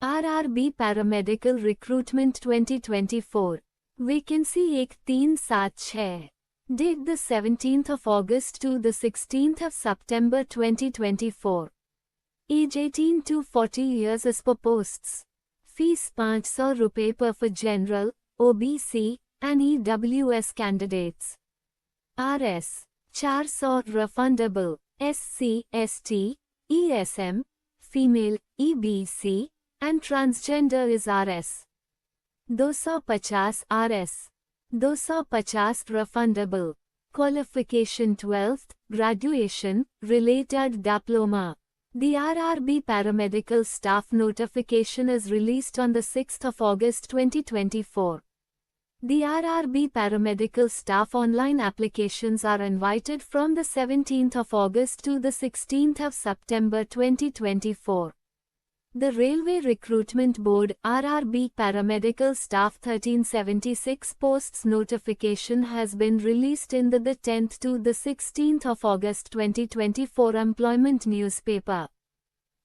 RRB Paramedical Recruitment 2024. Vacancy 1376. Date the 17th of August to the 16th of September 2024. Age 18 to 40 years as per posts. Fees ₹500 per general, OBC, and EWS candidates. RS. 400 refundable, SC, ST, ESM, female, EBC, and transgender is RS. 250 RS. 250 refundable. Qualification 12th, graduation, related diploma. The RRB paramedical staff notification is released on the 6th of August 2024. The RRB paramedical staff online applications are invited from the 17th of August to the 16th of September 2024. The Railway Recruitment Board RRB Paramedical Staff 1376 posts notification has been released in the 10th to the 16th of August 2024 employment newspaper.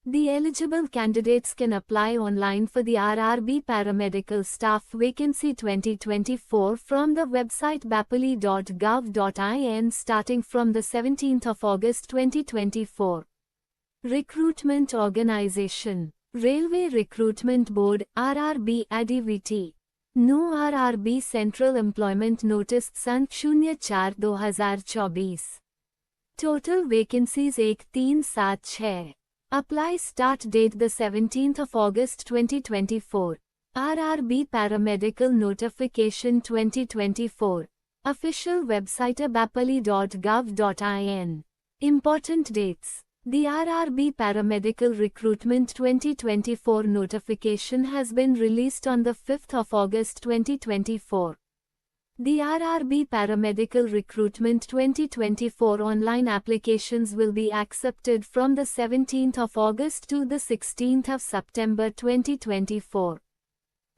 The eligible candidates can apply online for the RRB Paramedical Staff Vacancy 2024 from the website bapali.gov.in starting from the 17th of August 2024. Recruitment Organization. Railway Recruitment Board RRB ADVT. No RRB Central Employment Notice sun 04/2024. Total vacancies 1376. Apply start date the 17th of August 2024. RRB Paramedical Notification 2024. Official website bapali.gov.in. Important dates. The RRB Paramedical Recruitment 2024 notification has been released on the 5th of August 2024. The RRB Paramedical Recruitment 2024 online applications will be accepted from the 17th of August to the 16th of September 2024.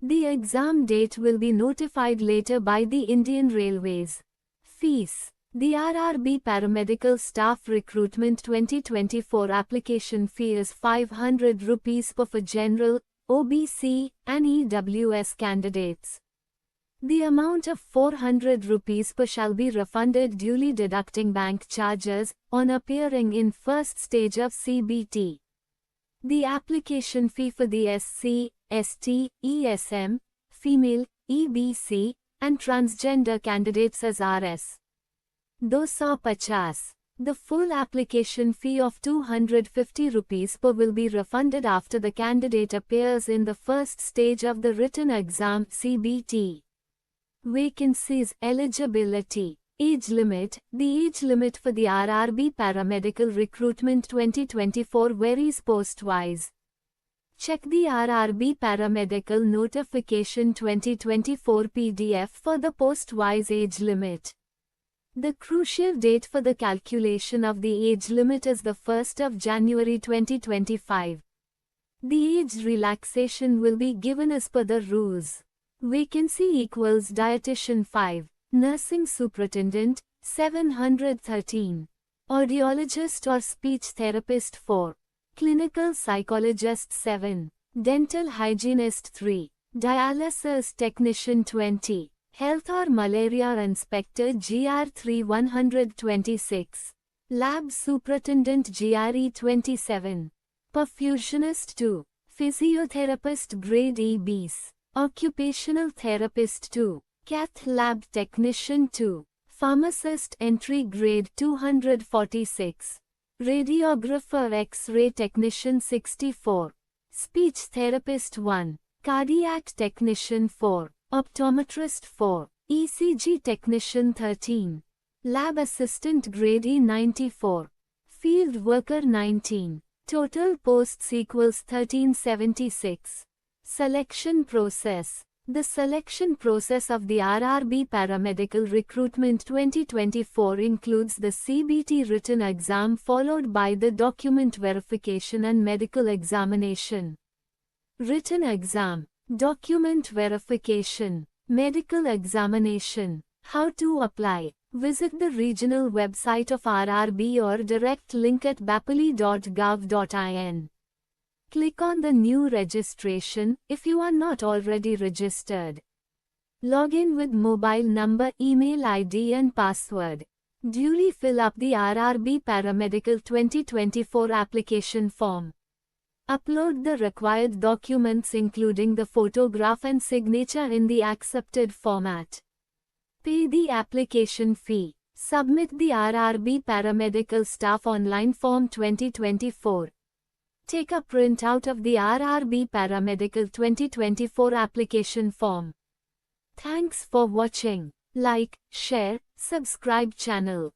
The exam date will be notified later by the Indian Railways. Fees. The RRB Paramedical Staff Recruitment 2024 application fee is ₹500 for general, OBC, and EWS candidates. The amount of ₹400 per shall be refunded duly deducting bank charges on appearing in first stage of CBT. The application fee for the SC, ST, ESM, female, EBC, and transgender candidates is Rs. 250. The full application fee of ₹250 per will be refunded after the candidate appears in the first stage of the written exam CBT. Vacancies, eligibility, age limit. The age limit for the RRB Paramedical Recruitment 2024 varies post-wise. Check the RRB Paramedical Notification 2024 PDF for the post-wise age limit. The crucial date for the calculation of the age limit is the 1st of January 2025. The age relaxation will be given as per the rules. Vacancy equals Dietitian 5, Nursing Superintendent 713, Audiologist or Speech Therapist 4, Clinical Psychologist 7, Dental Hygienist 3, Dialysis Technician 20. Health or Malaria Inspector GR3 126. Lab Superintendent GRE 27. Perfusionist 2. Physiotherapist Grade E BS. Occupational Therapist 2. Cath Lab Technician 2. Pharmacist Entry Grade 246. Radiographer X-ray Technician 64. Speech Therapist 1. Cardiac Technician 4. Optometrist 4. ECG Technician 13. Lab Assistant Grade E 94. Field Worker 19. Total posts equals 1376. Selection Process. The selection process of the RRB Paramedical Recruitment 2024 includes the CBT written exam followed by the document verification and medical examination. Written exam. Document verification. Medical examination. How to apply. Visit the regional website of RRB or direct link at bapali.gov.in. Click on the new registration if you are not already registered. Log in with mobile number, email ID and password. Duly fill up the RRB Paramedical 2024 application form. Upload the required documents including the photograph and signature in the accepted format. Pay the application fee. Submit the RRB Paramedical Staff Online Form 2024. Take a printout of the RRB Paramedical 2024 application form. Thanks for watching. Like, share, subscribe channel.